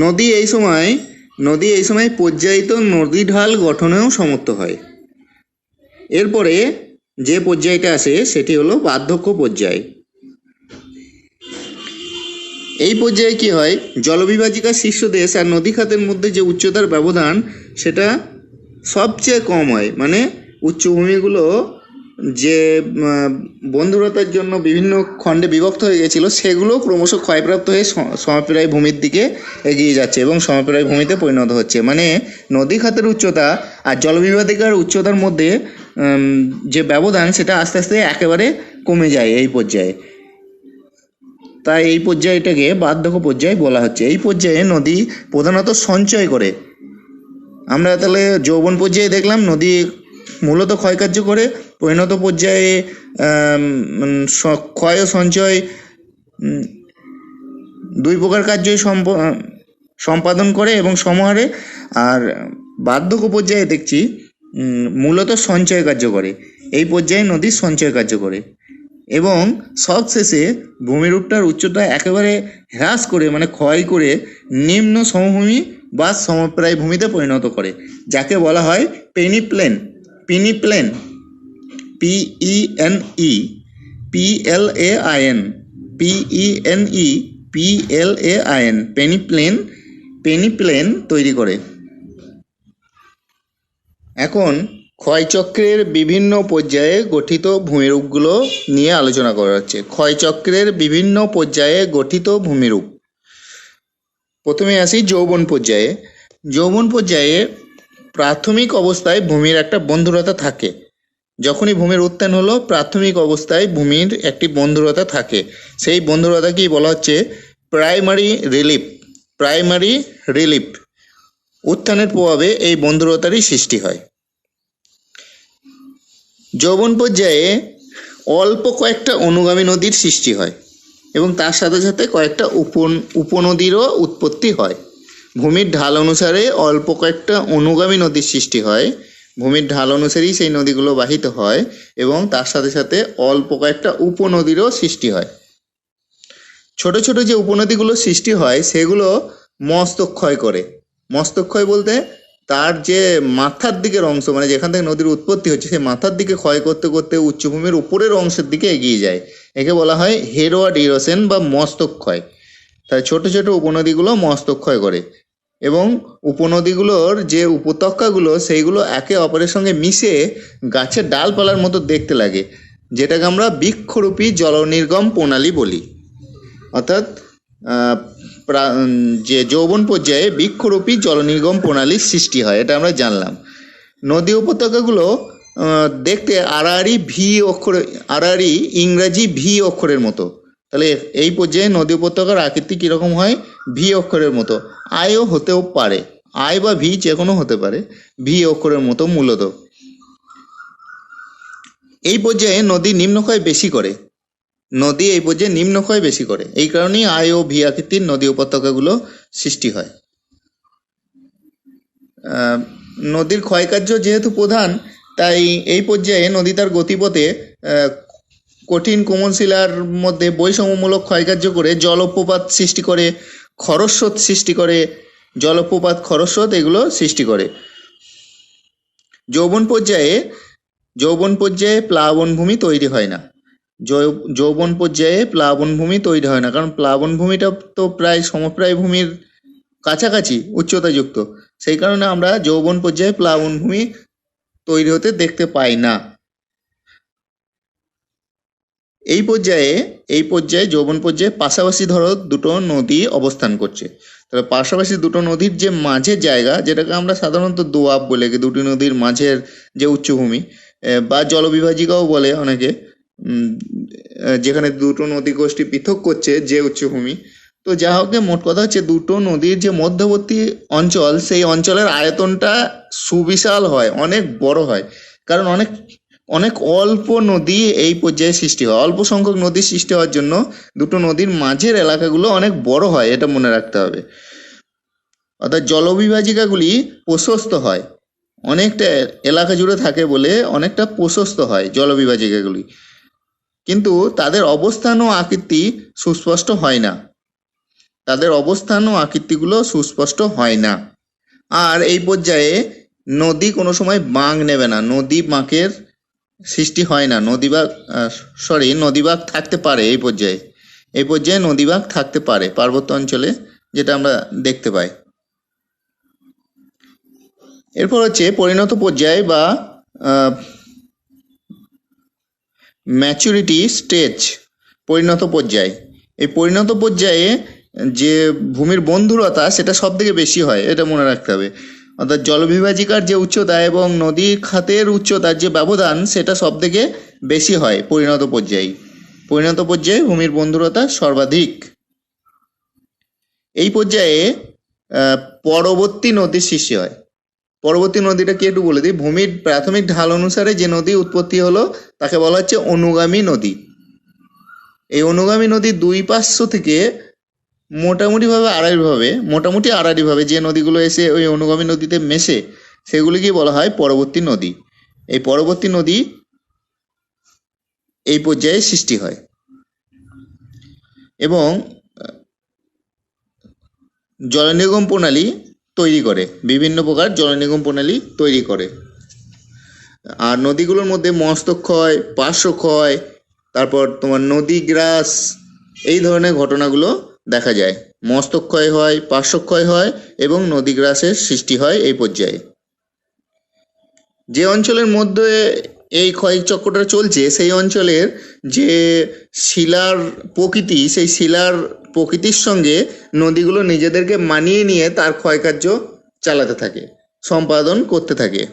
নদী এই সময় পর্যায়িত নদী ঢাল গঠনেও সমর্থ হয়। এরপরে যে পর্যায়টা আসে সেটি হলো বার্ধক্য পর্যায়। এই পর্যায়ে কি হয়, জলবিভাজিকার শীর্ষদেশ আর নদী খাতের মধ্যে যে উচ্চতার ব্যবধান সেটা সবচেয়ে কম হয়। মানে উচ্চভূমিগুলো যে বন্ধুরতার জন্য বিভিন্ন খণ্ডে বিভক্ত হয়ে গেছিল, সেগুলো ক্রমশ ক্ষয়প্রাপ্ত হয়ে সমপ্রায় ভূমির দিকে এগিয়ে যাচ্ছে এবং সমপ্রায় ভূমিতে পরিণত হচ্ছে। মানে নদী খাতের উচ্চতা আর জলবিভাজিকার উচ্চতার মধ্যে যে ব্যবধান সেটা আস্তে আস্তে একেবারে কমে যায় এই পর্যায়ে। তাই এই পর্যায়টাকে বার্ধক্য পর্যায় বলা হচ্ছে। এই পর্যায়ে নদী প্রধানত সঞ্চয় করে। আমরা তাহলে যৌবন পর্যায়ে দেখলাম নদী মূলত ক্ষয়কার্য করে, পরিণত পর্যায়ে ক্ষয় ও সঞ্চয় দুই প্রকার কার্যই সম্পাদন করে এবং সমাহারে। আর বার্ধক্য পর্যায়ে দেখছি মূলত সঞ্চয় কার্য করে। এই পর্যায়ে নদী সঞ্চয় কার্য করে এবং সবশেষে ভূমিরূপটার উচ্চতা একেবারে হ্রাস করে, মানে ক্ষয় করে নিম্ন সমভূমি বা সমপ্রায় ভূমিতে পরিণত করে, যাকে বলা হয় পেনিপ্লেন। পেনিপ্লেন, PENEPLAIN, পেনিপ্লেন তৈরি করে। এখন ক্ষয়চক্রের বিভিন্ন পর্যায়ে গঠিত ভূমিরূপগুলো নিয়ে আলোচনা করা হচ্ছে। ক্ষয়চক্রের বিভিন্ন পর্যায়ে গঠিত ভূমিরূপ। প্রথমে আসি যৌবন পর্যায়ে। যৌবন পর্যায়ে প্রাথমিক অবস্থায় ভূমির একটা বন্ধুরতা থাকে। যখনই ভূমির উত্থান হলো, প্রাথমিক অবস্থায় ভূমির একটি বন্ধুরতা থাকে। সেই বন্ধুরতাকেই বলা হচ্ছে প্রাইমারি রিলিফ। উত্থানের প্রভাবে এই বন্ধুরতারই সৃষ্টি হয়। যৌবন পর্যায়ে অল্প কয়েকটা অনুগামী নদীর সৃষ্টি হয় এবং তার সাথে সাথে কয়েকটা উপনদীরও উৎপত্তি হয়। ভূমির ঢাল অনুসারে অল্প কয়েকটা অনুগামী নদীর সৃষ্টি হয়। ভূমির ঢাল অনুসারেই সেই নদীগুলো বাহিত হয় এবং তার সাথে সাথে অল্প কয়েকটা উপনদীরও সৃষ্টি হয়। ছোট ছোট যে উপনদীগুলো সৃষ্টি হয় সেগুলো মস্তক্ষয় করে। মস্তক্ষয় বলতে তার যে মাথার দিকের অংশ, মানে যেখান থেকে নদীর উৎপত্তি হচ্ছে, সেই মাথার দিকে ক্ষয় করতে করতে উচ্চভূমির উপরের অংশের দিকে এগিয়ে যায়। একে বলা হয় হেরোয়াড ইরোশন বা মস্তক্ষয়। তাই ছোট ছোট উপনদীগুলো মস্তক্ষয় করে এবং উপনদীগুলোর যে উপত্যকাগুলো সেইগুলো একে অপরের সঙ্গে মিশে গাছের ডালপালার মতো দেখতে লাগে, যেটাকে আমরা বৃক্ষরূপী জলনির্গম প্রণালী বলি। অর্থাৎ যে যৌবন পর্যায়ে বৃক্ষরূপী জলনির্গম প্রণালীর সৃষ্টি হয়, এটা আমরা জানলাম। নদী উপত্যকাগুলো দেখতে আড়াআড়ি ইংরাজি ভি অক্ষরের মতো। তাহলে এই পর্যায়ে নদী উপত্যকার আকৃতি কীরকম হয়? ভি অক্ষরের মতো। আয়ও হতেও পারে, আয় বা ভি যে কোনো হতে পারে, ভি অক্ষরের মতো মূলত। এই পর্যায়ে নদী নিম্নক্ষয় বেশি করে। এই কারণেই আয় ও ভি আকৃতির নদী উপত্যকাগুলো সৃষ্টি হয়। নদীর ক্ষয়কার্য যেহেতু প্রধান, তাই এই পর্যায়ে নদী তার গতিপথে কঠিন কোমল শিলার মধ্যে বৈষম্যমূলক ক্ষয়কার্য করে জলপ্রপাত সৃষ্টি করে, খরস্রোত সৃষ্টি করে, এগুলো সৃষ্টি করে। যৌবন পর্যায়ে প্লাবনভূমি তৈরি হয় না। কারণ প্লাবনভূমিটা তো প্রায় সমপ্রায় ভূমির কাছাকাছি উচ্চতাযুক্ত। সেই কারণে আমরা যৌবন পর্যায়ে প্লাবনভূমি তৈরি হতে দেখতে পাই না। এই পর্যায়ে যৌবন পর্যায়ে পাশাপাশি ধরো দুটো নদী অবস্থান করছে। তবে পাশাপাশি দুটো নদীর যে মাঝের জায়গা, যেটাকে আমরা সাধারণত দোয়াব বলে, দুটি নদীর মাঝের যে উচ্চভূমি বা জলবিভাজিকাও বলে অনেকে, যেখানে দুটো নদী গোষ্ঠী পৃথক করছে যে উচ্চভূমি। তো যা হোক, মোট কথা হচ্ছে দুটো নদীর যে মধ্যবর্তী অঞ্চল, সেই অঞ্চলের আয়তনটা সুবিশাল হয়, অনেক বড় হয়। কারণ অনেক অল্প নদী এই পর্যায়ে সৃষ্টি হয়। অল্প সংখ্যক নদী সৃষ্টি হওয়ার জন্য দুটো নদীর মাঝের এলাকাগুলো অনেক বড় হয়, এটা মনে রাখতে হবে। অর্থাৎ জলবিভাজিকাগুলি প্রশস্ত হয়, অনেকটা এলাকা জুড়ে থাকে বলে অনেকটা প্রশস্ত হয় জলবিভাজিকাগুলি, কিন্তু তাদের অবস্থান ও আকৃতি সুস্পষ্ট হয় না। তাদের অবস্থান ও আকৃতিগুলো সুস্পষ্ট হয় না। আর এই পর্যায়ে নদী কোনো সময় বাঁক নেবে না, নদী বাঁকের সৃষ্টি হয় না। নদীবাঁক থাকতে পারে এই পর্যায়ে নদীবাঁক থাকতে পারে পার্বত্য অঞ্চলে, যেটা আমরা দেখতে পাই। এরপর হচ্ছে পরিণত পর্যায় বা ম্যাচুরিটি স্টেজ। পরিণত পর্যায়, এই পরিণত পর্যায়ে যে ভূমির বন্ধুরতা সেটা সব থেকে বেশি হয়, এটা মনে রাখতে হবে। অর্থাৎ জলবিভাজিকার যে উচ্চতা এবং নদী খাতের উচ্চতার যে ব্যবধান সেটা সব থেকে বেশি হয় পরিণত পর্যায়ে ভূমির বন্ধুরতা সর্বাধিক। এই পর্যায়ে পরবর্তী নদীর সৃষ্টি হয়। পরবর্তী নদীটা কি একটু বলে দিই। ভূমির প্রাথমিক ঢাল অনুসারে যে নদী উৎপত্তি হলো তাকে বলা হচ্ছে অনুগামী নদী। এই অনুগামী নদীর দুই পার্শ্ব থেকে মোটামুটি আড়াআড়িভাবে যে নদীগুলো এসে ওই অনুগামী নদীতে মেশে সেগুলিকে বলা হয় পরবর্তী নদী। এই পরবর্তী নদী এই পর্যায়ে সৃষ্টি হয় এবং জলনিগম প্রণালী তৈরি করে, বিভিন্ন প্রকার জলনিগম প্রণালী তৈরি করে। আর নদীগুলোর মধ্যে মস্তক্ষয়, পার্শ্বক্ষয়, তারপর তোমার নদীগ্রাস, এই ধরনের ঘটনাগুলো দেখা যায়। মস্তক্ষয় হয়, পার্শ্বক্ষয় হয় এবং নদীগ্রাসের সৃষ্টি হয় এই পর্যায়ে। যে অঞ্চলের মধ্যে এই ক্ষয়চক্রটা চলছে সেই অঞ্চলের যে শিলার প্রকৃতি, সেই শিলার প্রকৃতির সঙ্গে নদীগুলো নিজেদেরকে মানিয়ে নিয়ে তার ক্ষয়কার্য চালাতে থাকে, সম্পাদন করতে থাকে।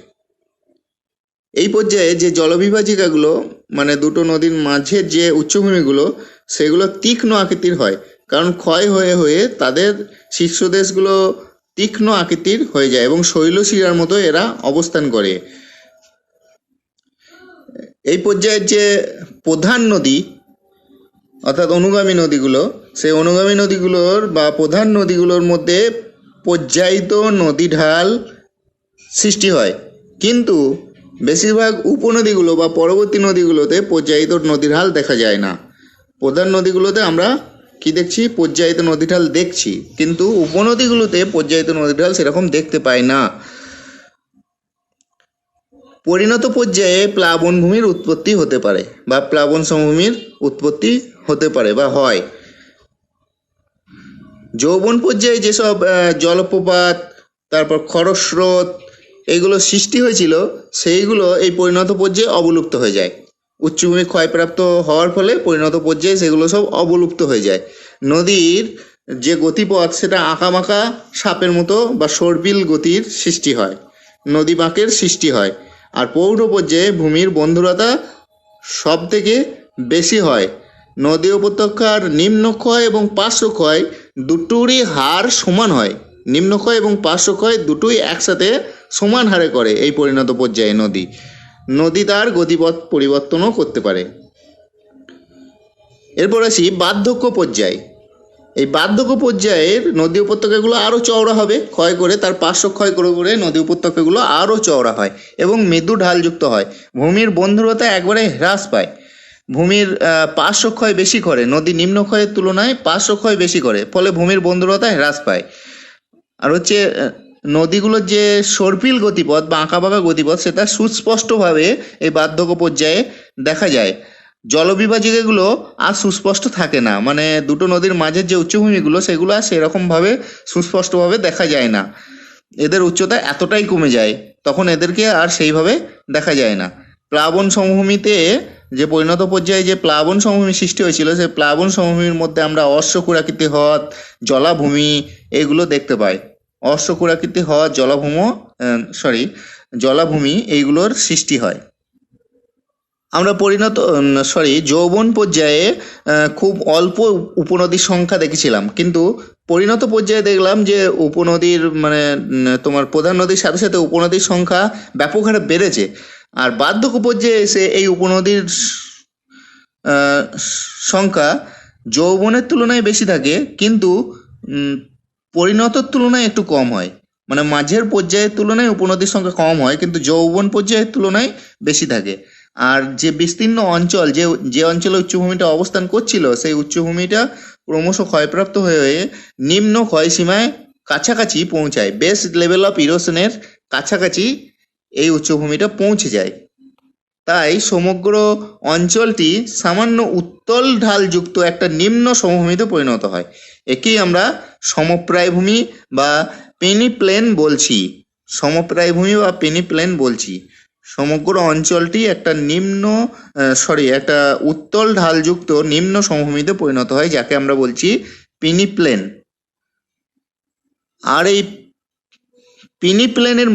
এই পর্যায়ে যে জলবিভাজিকাগুলো মানে দুটো নদীর মাঝের যে উচ্চভূমিগুলো সেগুলো তীক্ষ্ণ আকৃতির হয়, কারণ ক্ষয় হয়ে হয়ে তাদের শীর্ষদেশগুলো তীক্ষ্ণ আকৃতির হয়ে যায় এবং শৈলশিরার মতো এরা অবস্থান করে। এই পর্যায়ের যে প্রধান নদী অর্থাৎ অনুগামী নদীগুলো, সেই অনুগামী নদীগুলোর বা প্রধান নদীগুলোর মধ্যে পর্যায়িত নদী ঢাল সৃষ্টি হয়, কিন্তু বেশিরভাগ উপনদীগুলো বা পরবর্তী নদীগুলোতে পর্যায়িত নদী ঢাল দেখা যায় না। প্রধান নদীগুলোতে আমরা কি দেখছি? পর্যায়িত নদী ঢাল দেখছি, কিন্তু উপনদীগুলোতে পর্যায়িত নদী ঢাল সেরকম দেখতে পাই না। পরিণত পর্যায়ে প্লাবনভূমির উৎপত্তি হতে পারে বা প্লাবন সমভূমির উৎপত্তি হতে পারে বা হয়। যৌবন পর্যায়ে যেসব জলপ্রপাত, তারপর খরস্রোত এইগুলো সৃষ্টি হয়েছিল সেইগুলো এই পরিণত পর্যায়ে অবলুপ্ত হয়ে যায়। উচ্চভূমি ক্ষয়প্রাপ্ত হওয়ার ফলে পরিণত পর্যায়ে সেগুলো সব অবলুপ্ত হয়ে যায়। নদীর যে গতিপথ সেটা আঁকাবাঁকা সাপের মতো বা সর্পিল গতির সৃষ্টি হয়, নদী বাঁকের সৃষ্টি হয়। আর পৌর পর্যায়ে ভূমির বন্ধুরতা সব থেকে বেশি হয়। নদী উপত্যকার নিম্নক্ষয় এবং পার্শ্বক্ষয় দুটোরই হার সমান হয়। নিম্নক্ষয় এবং পার্শ্বক্ষয় দুটোই একসাথে সমান হারে করে এই পরিণত পর্যায়ে নদী তার গতিপথ পরিবর্তনও করতে পারে। এরপর আসি বার্ধক্য পর্যায়। এই বার্ধক্য পর্যায়ের নদী উপত্যকাগুলো আরও চওড়া হবে, ক্ষয় করে তার পার্শ্বক্ষয় করে করে নদী উপত্যকাগুলো আরও চওড়া হয় এবং মৃদু ঢালযুক্ত হয়। ভূমির বন্ধুরতা একবারে হ্রাস পায়। ভূমির পার্শ্বক্ষয় বেশি করে, নদী নিম্নক্ষয়ের তুলনায় পার্শ্বক্ষয় বেশি করে, ফলে ভূমির বন্ধুরতা হ্রাস পায়। আর হচ্ছে নদীগুলোর যে সর্পিল গতিপথ বা আঁকাবাঁকা গতিপথ সেটা সুস্পষ্টভাবে এই বার্ধক্য পর্যায়ে দেখা যায়। জলবিভাজিকাগুলো আর সুস্পষ্ট থাকে না, মানে দুটো নদীর মাঝের যে উচ্চভূমিগুলো সেগুলো আর সেরকমভাবে সুস্পষ্টভাবে দেখা যায় না। এদের উচ্চতা এতটাই কমে যায়, তখন এদেরকে আর সেইভাবে দেখা যায় না। প্লাবন সমভূমিতে যে পরিণত পর্যায়ে যে প্লাবন সমভূমি সৃষ্টি হয়েছিল, সেই প্লাবন সমভূমির মধ্যে আমরা অশ্বক্ষুরাকৃতি হ্রদ, জলাভূমি এগুলো দেখতে পাই। অশ্বক্ষুরাকৃতি হ্রদ, জলাভূমি এইগুলোর সৃষ্টি হয়। আমরা যৌবন পর্যায়ে খুব অল্প উপনদীর সংখ্যা দেখেছিলাম, কিন্তু পরিণত পর্যায়ে দেখলাম যে উপনদীর তোমার প্রধান নদীর সাথে সাথে উপনদীর সংখ্যা ব্যাপক হারে বেড়েছে। আর বার্ধক্য পর্যায়ে এসে এই উপনদীর সংখ্যা যৌবনের তুলনায় বেশি থাকে, কিন্তু পরিণতর তুলনায় একটু কম হয়। মানে মাঝের পর্যায়ের তুলনায় উপনদীর সংখ্যা কম হয়, কিন্তু যৌবন পর্যায়ের তুলনায় বেশি থাকে। আর যে বিস্তীর্ণ অঞ্চল, যে অঞ্চলে উচ্চভূমিটা অবস্থান করছিল, সেই উচ্চভূমিটা ক্রমশ ক্ষয়প্রাপ্ত হয়ে নিম্ন ক্ষয়সীমায় কাছাকাছি পৌঁছায়। বেস লেভেল অফ ইরোশনের কাছাকাছি এই উচ্চভূমিটা পৌঁছে যায়। তাই সমগ্র অঞ্চলটি সামান্য উত্তল ঢালযুক্ত একটা নিম্ন সমভূমিতে পরিণত হয়। একেই আমরা সমপ্রায় ভূমি বা পেনিপ্লেন বলছি। সমপ্রায় ভূমি বা পেনিপ্লেন বলছি। সমগ্র অঞ্চলটি একটা একটা উত্তল ঢালযুক্ত নিম্ন সমভূমিতে পরিণত হয়, যাকে আমরা বলছি পেনিপ্লেন। আর এই পেনিপ্লেনের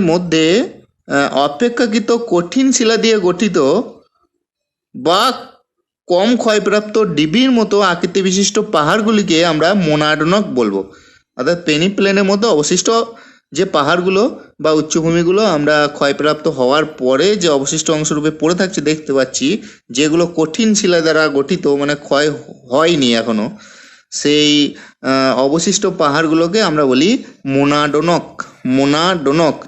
মধ্যে অপেক্ষাকৃত কঠিন শিলা দিয়ে গঠিত বা কম ক্ষয়প্রাপ্ত ডিবির মতো আকৃতি বিশিষ্ট পাহাড়গুলিকে আমরা মোনাডোনক বলবো। অর্থাৎ পেনিপ্লেনের মধ্যে অবশিষ্ট যে পাহাড়গুলো বা উচ্চভূমিগুলো আমরা ক্ষয়প্রাপ্ত হওয়ার পরে যে অবশিষ্ট অংশরূপে পড়ে থাকছে দেখতে পাচ্ছি, যেগুলো কঠিন শিলা দ্বারা গঠিত, মানে ক্ষয় হয়নি এখনো, সেই অবশিষ্ট পাহাড়গুলোকে আমরা বলি মোনাডোনক।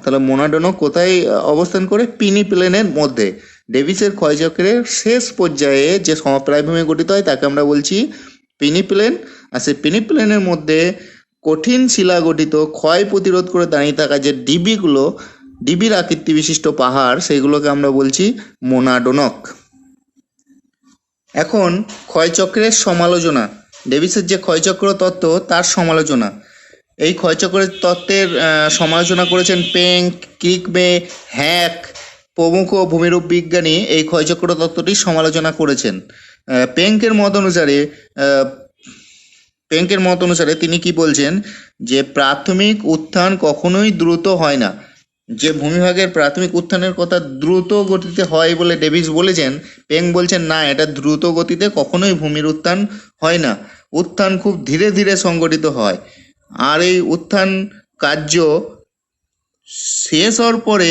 তাহলে মোনাডোনক কোথায় অবস্থান করে? পেনিপ্লেনের মধ্যে। ডেভিসের ক্ষয়চক্রের শেষ পর্যায়ে যে সমপ্রায় ভূমি গঠিত হয় তাকে আমরা বলছি পেনিপ্লেন। আর সেই পেনিপ্লেনের মধ্যে কঠিন শিলা গঠিত ক্ষয় প্রতিরোধ করে দাঁড়িয়ে থাকা যে ডিবির আকৃতি বিশিষ্ট পাহাড়, সেইগুলোকে আমরা বলছি মোনাডোনক। এখন ক্ষয়চক্রের সমালোচনা, ডেভিসের যে ক্ষয়চক্র তত্ত্ব তার সমালোচনা। এই ক্ষয়চক্রের তত্ত্বের সমালোচনা করেছেন পেঙ্ক, ক্রিকমে, হ্যাক প্রমুখ ভূমিরূপ বিজ্ঞানী এই ক্ষয়চক্র তত্ত্বটি সমালোচনা করেছেন। পেঙ্কের মত অনুসারে তিনি কি বলছেন, যে প্রাথমিক উত্থান কখনোই দ্রুত হয় না। যে ভূমিভাগের প্রাথমিক উত্থানের কথা দ্রুত গতিতে হয় বলে ডেভিস বলেছেন, পেঙ্ক বলছেন না, এটা দ্রুত গতিতে কখনোই ভূমির উত্থান হয় না। উত্থান খুব ধীরে ধীরে সংগঠিত হয়। আর এই উত্থান কার্য শেষ হওয়ার পরে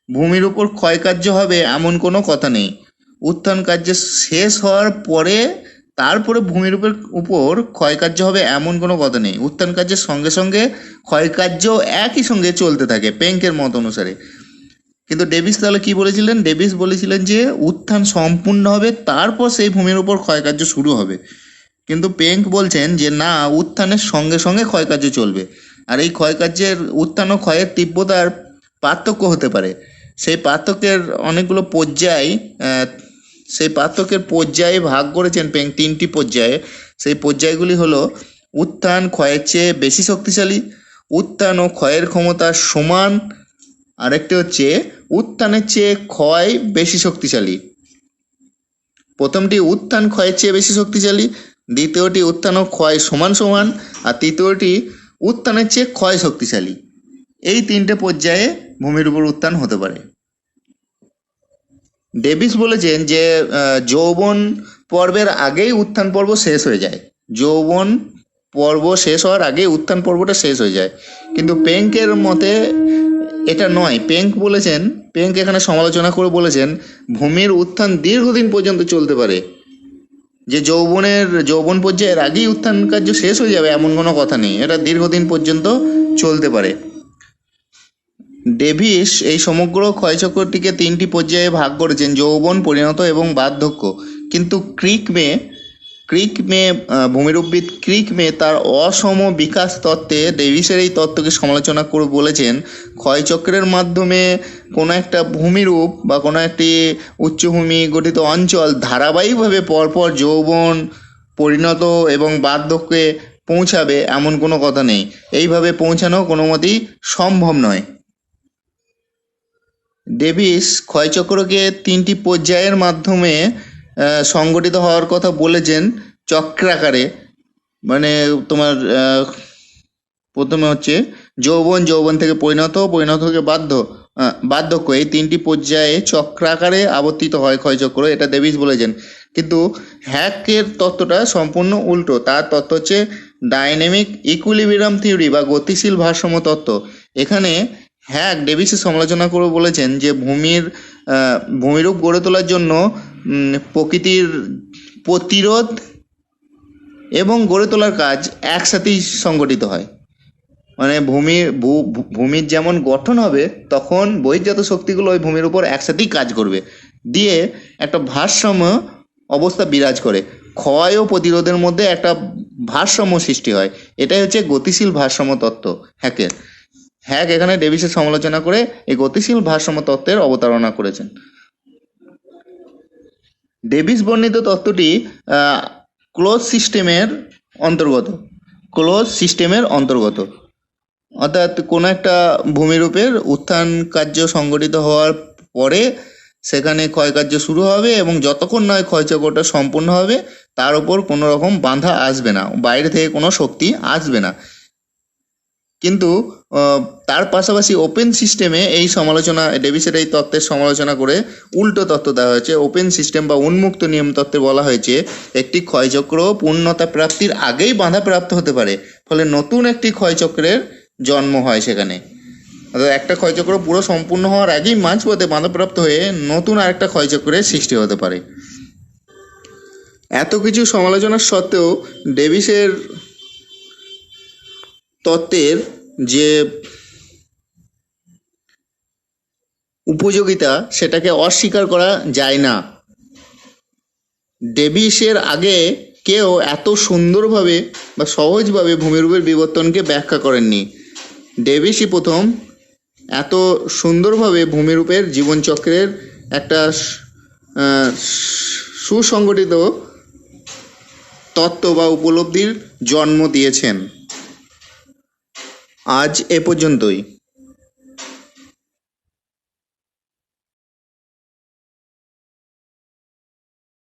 ভূমির উপর ক্ষয়কার্য হবে এমন কোনো কথা নেই। উত্থান কার্য শেষ হওয়ার পরে তারপরে ভূমির উপর ক্ষয়কার্য হবে এমন কোনো কথা নেই। উত্থান কার্যের সঙ্গে সঙ্গে ক্ষয়কার্য একই সঙ্গে চলতে থাকে পেঙ্কের মত অনুসারে। কিন্তু ডেভিস তাহলে কি বলেছিলেন? ডেভিস বলেছিলেন যে উত্থান সম্পূর্ণ হবে, তারপর সেই ভূমির উপর ক্ষয়কার্য শুরু হবে। কিন্তু পেঙ্ক বলছেন যে না, উত্থানের সঙ্গে সঙ্গে ক্ষয়কার্য চলবে। আর এই ক্ষয়কার্যের উত্থান ও ক্ষয়ের তীব্রতার পার্থক্য হতে পারে। সেই পার্থক্যের অনেকগুলো পর্যায়, সেই পার্থক্যের পর্যায়ে ভাগ করেছেন পেঙ্ক 3টি পর্যায়ে। সেই পর্যায়গুলি হলো উত্থান ক্ষয়ের চেয়ে বেশি শক্তিশালী, উত্থান ও ক্ষয়ের ক্ষমতা সমান, আরেকটি হচ্ছে উত্থানের চেয়ে ক্ষয় বেশি শক্তিশালী। প্রথমটি উত্থান ক্ষয়ের চেয়ে বেশি শক্তিশালী, দ্বিতীয়টি উত্থান ও ক্ষয় সমান সমান, আর তৃতীয়টি উত্থানের চেয়ে ক্ষয় শক্তিশালী। এই 3টে পর্যায়ে ভূমির উপর উত্থান হতে পারে। ডেভিস বলেছেন যে যৌবন পর্বের আগেই উত্থান পর্ব শেষ হয়ে যায়। যৌবন পর্ব শেষ হওয়ার আগেই উত্থান পর্বটা শেষ হয়ে যায়। কিন্তু পেঙ্কের মতে এটা নয়। পেঙ্ক এখানে সমালোচনা করে বলেছেন ভূমির উত্থান দীর্ঘদিন পর্যন্ত চলতে পারে। যে যৌবন পর্যায়ের আগেই উত্থান কার্য শেষ হয়ে যাবে এমন কোনো কথা নেই, এটা দীর্ঘদিন পর্যন্ত চলতে পারে। ডেভিস এই সমগ্র ক্ষয়চক্রটিকে 3টি পর্যায়ে ভাগ করেছেন, যৌবন, পরিণত এবং বার্ধক্য। কিন্তু ভূমিরূপবিদ ক্রিকমে তার অসম বিকাশ তত্ত্বে ডেভিসের এই তত্ত্বকে সমালোচনা করে বলেছেন ক্ষয়চক্রের মাধ্যমে কোনো একটা ভূমিরূপ বা কোনো একটি উচ্চভূমি গঠিত অঞ্চল ধারাবাহিকভাবে পরপর যৌবন, পরিণত এবং বার্ধক্যে পৌঁছাবে এমন কোনো কথা নেই। এইভাবে পৌঁছানো কোনো মতেই সম্ভব নয়। ডেভিস ক্ষয়চক্রকে 3টি পর্যায়ের মাধ্যমে সংগঠিত হওয়ার কথা বলেছেন চক্রাকারে। মানে তোমার প্রথমে হচ্ছে যৌবন থেকে পরিণত থেকে বার্ধক্য, এই 3টি পর্যায়ে চক্রাকারে আবর্তিত হয় ক্ষয়চক্র, এটা ডেভিস বলেছেন। কিন্তু হ্যাকের তত্ত্বটা সম্পূর্ণ উল্টো। তার তত্ত্ব হচ্ছে ডাইনামিক ইকুইলিব্রিয়াম থিওরি বা গতিশীল ভারসাম্য তত্ত্ব। এখানে হ্যাঁ, ডেভিসের সমালোচনা করে বলেছেন যে ভূমিরূপ গড়ে তোলার জন্য প্রকৃতির প্রতিরোধ এবং গড়ে তোলার কাজ একসাথেই সংগঠিত হয়। মানে ভূমির যেমন গঠন হবে, তখন বহির্জাত শক্তিগুলো ওই ভূমির উপর একসাথেই কাজ করবে, দিয়ে একটা ভারসাম্য অবস্থা বিরাজ করে। ক্ষয় ও প্রতিরোধের মধ্যে একটা ভারসাম্য সৃষ্টি হয়। এটাই হচ্ছে গতিশীল ভারসাম্য তত্ত্ব। হ্যাক এখানে ডেভিসের সমালোচনা করে এই গতিশীল ভারসাম্য তত্ত্বের অবতারণা করেছেন। ডেভিস বর্ণিত তত্ত্বটি ক্লোজ সিস্টেমের অন্তর্গত। অর্থাৎ কোনো একটা ভূমিরূপের উত্থান কার্য সংগঠিত হওয়ার পরে সেখানে ক্ষয়কার্য শুরু হবে, এবং যতক্ষণ নয় ক্ষয়চক্রটা সম্পূর্ণ হবে তার উপর কোনো রকম বাধা আসবে না, বাইরে থেকে কোনো শক্তি আসবে না। কিন্তু তার পাশাপাশি ওপেন সিস্টেমে এই ডেভিসের এই তত্ত্বের সমালোচনা করে উল্টো তত্ত্ব দেওয়া হয়েছে। ওপেন সিস্টেম বা উন্মুক্ত নিয়ম তত্ত্বে বলা হয়েছে একটি ক্ষয়চক্র পূর্ণতা প্রাপ্তির আগেই বাধাপ্রাপ্ত হতে পারে, ফলে নতুন একটি ক্ষয়চক্রের জন্ম হয় সেখানে। অর্থাৎ একটা ক্ষয়চক্র পুরো সম্পূর্ণ হওয়ার আগেই মাঝপথে বাধাপ্রাপ্ত হয়ে নতুন আরেকটা ক্ষয়চক্রের সৃষ্টি হতে পারে। এত কিছু সমালোচনার সত্ত্বেও ডেভিসের তত্ত্বের যে উপযোগিতা সেটাকে অস্বীকার করা যায় না। ডেভিসের আগে কেউ এত সুন্দরভাবে বা সহজভাবে ভূমিরূপের বিবর্তনকে ব্যাখ্যা করেননি। ডেভিসই প্রথম এত সুন্দরভাবে ভূমিরূপের জীবনচক্রের একটা সুসংগঠিত তত্ত্ব বা উপলব্ধির জন্ম দিয়েছেন। আজ এ পর্যন্তই।